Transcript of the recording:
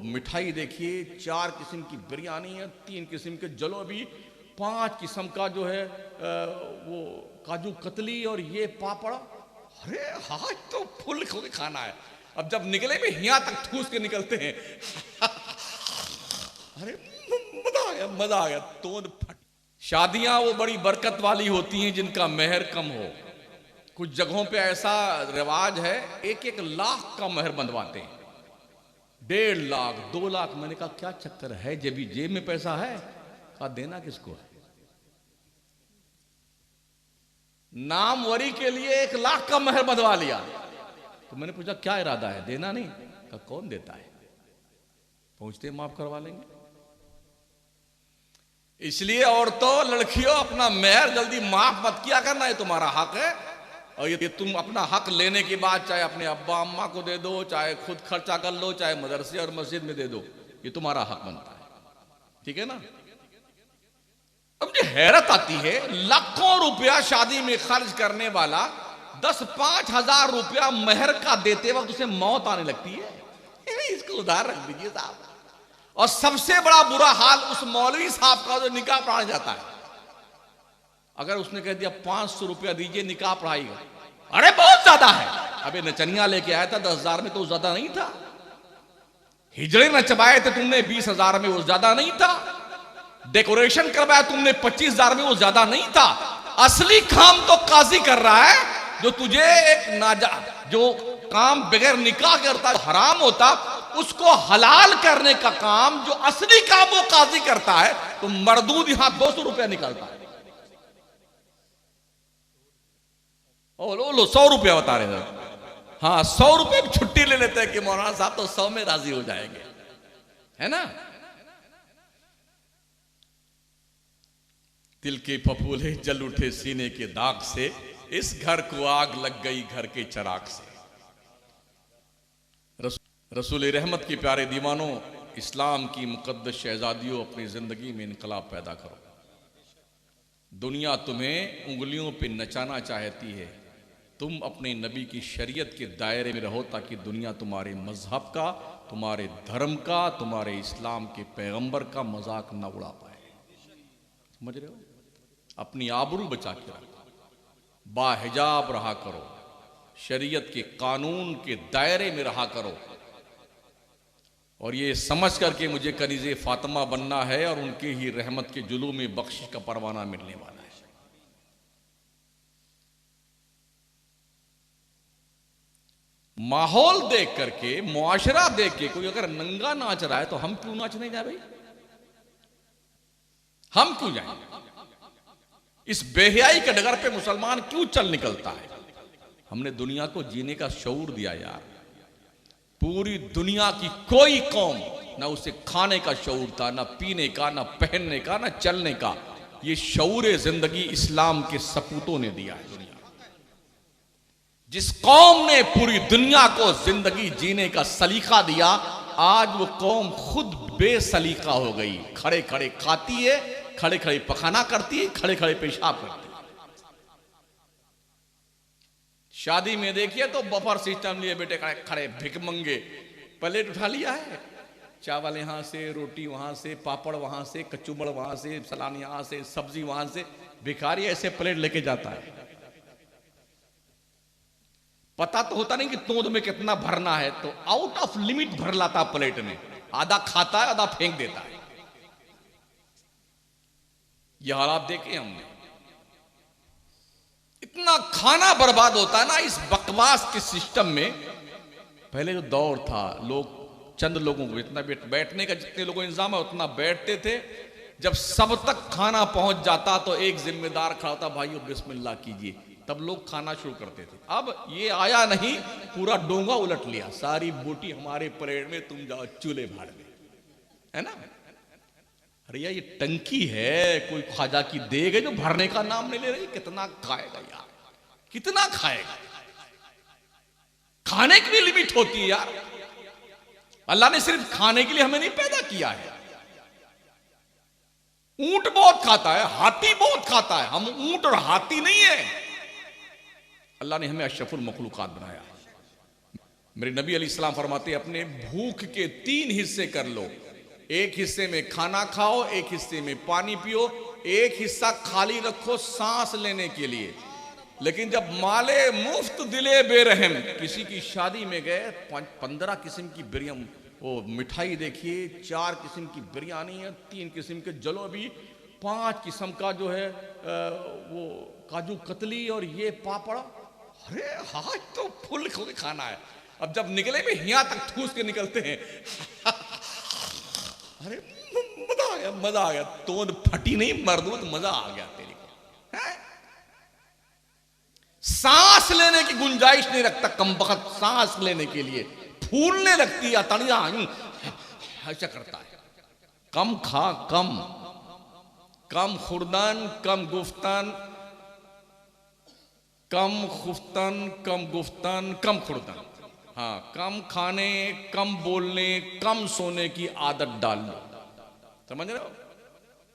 मिठाई देखिए, 4 किस्म की बिरयानी है, 3 किस्म के जलेबी, 5 किस्म का जो है वो काजू कतली और ये पापड़। अरे आज तो फुल खाना है। अब जब निकले भी यहाँ तक ठूस के निकलते हैं। अरे मजा आ गया, मजा आ गया, तोड़ फट। शादियां वो बड़ी बरकत वाली होती हैं जिनका मेहर कम हो। कुछ जगहों पे ऐसा रिवाज है, 1-1 लाख का मेहर बंधवाते हैं, 1.5 लाख 2 लाख। मैंने कहा क्या चक्कर है, जेब में पैसा है? कहा देना किसको है? नामवरी के लिए 1 लाख का मेहर बंधवा लिया। तो मैंने पूछा क्या इरादा है, देना नहीं? कहा कौन देता है, पहुंचते माफ करवा लेंगे। इसलिए औरतों, लड़कियों, अपना मेहर जल्दी माफ मत किया करना, ये तुम्हारा हक है। और ये तुम अपना हक लेने के बाद चाहे अपने अब्बा अम्मा को दे दो, चाहे खुद खर्चा कर लो, चाहे मदरसे और मस्जिद में दे दो, ये तुम्हारा हक बनता है। ठीक है ना? अब मुझे हैरत आती है, लाखों रुपया शादी में खर्च करने वाला 10-5 हजार रुपया मेहर का देते वक्त उसे मौत आने लगती है। इसको उधार रख दीजिए साहब। और सबसे बड़ा बुरा हाल उस मौलवी साहब का जो निकाह पढ़ाने जाता है। अगर उसने कह दिया 500 रुपया दीजिए निकाह पढ़ाएगा, अरे बहुत ज्यादा है। अबे नचनिया लेके आया था 10,000 में, तो ज्यादा नहीं था। हिजड़े नचवाए थे तुमने 20,000 में, वो ज्यादा नहीं था। डेकोरेशन करवाया तुमने 25,000 में, वो ज्यादा नहीं था। असली काम तो काजी कर रहा है। जो तुझे एक जो काम बगैर निकाह करता हराम होता, उसको हलाल करने का काम जो असली काम वो काजी करता है, तो मरदूद यहां 200 रुपया निकालता है। लो 100 रुपया बता रहे हैं। हाँ 100 रुपये की छुट्टी ले लेते हैं कि मौलाना साहब तो 100 में राजी हो जाएंगे, है ना? दिल के फफूले जल उठे सीने के दाग से, इस घर को आग लग गई घर के चिराग से। रसूल रहमत के प्यारे दीवानों, इस्लाम की मुकद्दस शहजादियों, अपनी जिंदगी में इनकलाब पैदा करो। दुनिया तुम्हें उंगलियों पे नचाना चाहती है, तुम अपने नबी की शरीयत के दायरे में रहो ताकि दुनिया तुम्हारे मजहब का, तुम्हारे धर्म का, तुम्हारे इस्लाम के पैगंबर का मजाक न उड़ा पाए। समझ रहे हो? अपनी आबरू बचा के रखो, बाहिजाब रहा करो, शरीयत के कानून के दायरे में रहा करो, और ये समझ करके मुझे कनीज़े फातिमा बनना है और उनके ही रहमत के जुलूम में बख्शिश का परवाना मिलने वाला है। माहौल देख करके, मुआशरा देख के कोई अगर नंगा नाच रहा है तो हम क्यों नाच नहीं जाए भाई? हम क्यों जाए? इस बेहयाई के डगर पे मुसलमान क्यों चल निकलता है? हमने दुनिया को जीने का शऊर दिया यार। पूरी दुनिया की कोई कौम ना उसे खाने का शऊर था, ना पीने का, ना पहनने का, ना चलने का। ये शऊर जिंदगी इस्लाम के सपूतों ने दिया है। दुनिया जिस कौम ने पूरी दुनिया को जिंदगी जीने का सलीका दिया, आज वो कौम खुद बेसलीका हो गई। खड़े खड़े खाती है, खड़े खड़े पखाना करती है, खड़े खड़े पेशाब करती है। शादी में देखिए तो बफर सिस्टम लिए बेटे खड़े भिकमंगे, प्लेट उठा लिया है, चावल यहां से, रोटी वहां से, पापड़ वहां से, कचुम्बड़ वहां से, सलाद यहां से, सब्जी वहां से। भिखारी ऐसे प्लेट लेके जाता है। पता तो होता नहीं कि तोंद में कितना भरना है, तो आउट ऑफ लिमिट भर लाता प्लेट में। आधा खाता है, आधा फेंक देता है। यह हालात देखे हमने। इतना खाना बर्बाद होता है ना इस बकवास के सिस्टम में। पहले जो दौर था, लोग चंद लोगों को इतना बैठने का, जितने लोगों को इंतजाम है उतना बैठते थे। जब सब तक खाना पहुंच जाता तो एक जिम्मेदार खड़ा होता, भाइयों बिस्मिल्लाह कीजिए, तब लोग खाना शुरू करते थे। अब ये आया नहीं, पूरा डोंगा उलट लिया, सारी बोटी हमारे परेड में, तुम जाओ चूल्हे भाड़ में, है ना? अरे यार ये टंकी है, कोई ख्वाजा की देग है जो भरने का नाम नहीं ले रही। कितना खाएगा यार, कितना खाएगा? खाने की भी लिमिट होती है यार। अल्लाह ने सिर्फ खाने के लिए हमें नहीं पैदा किया है। ऊंट बहुत खाता है, हाथी बहुत खाता है, हम ऊंट और हाथी नहीं है। अल्लाह ने हमें अशरफुल मखलूकात बनाया। मेरे नबी अलैहिस्सलाम फरमाते अपने भूख के 3 हिस्से कर लो, एक हिस्से में खाना खाओ, एक हिस्से में पानी पियो, एक हिस्सा खाली रखो सांस लेने के लिए। लेकिन जब माले मुफ्त दिले बेरहम, किसी की शादी में गए, 15 किस्म की बिरयानी, वो मिठाई देखिए, 4 किस्म की बिरयानी है, 3 किस्म के जलेबी, 5 किस्म का जो है वो काजू कतली और ये पापड़। अरे हाँ, तो फुल खाना है। अब जब निकले में यहाँ तक ठूस के निकलते हैं अरे मजा आ गया, मजा आ गया, तोंद फटी नहीं मरदूत, मजा आ गया तेरी को। सांस लेने की गुंजाइश नहीं रखता कम वक्त, सांस लेने के लिए फूलने लगती है तड़िया, ऐसा करता है। कम खा, कम खुर्दन, कम गुफ्तन, कम खुर्दन। हाँ, कम खाने, कम बोलने, कम सोने की आदत डाल लो, समझ रहे हो।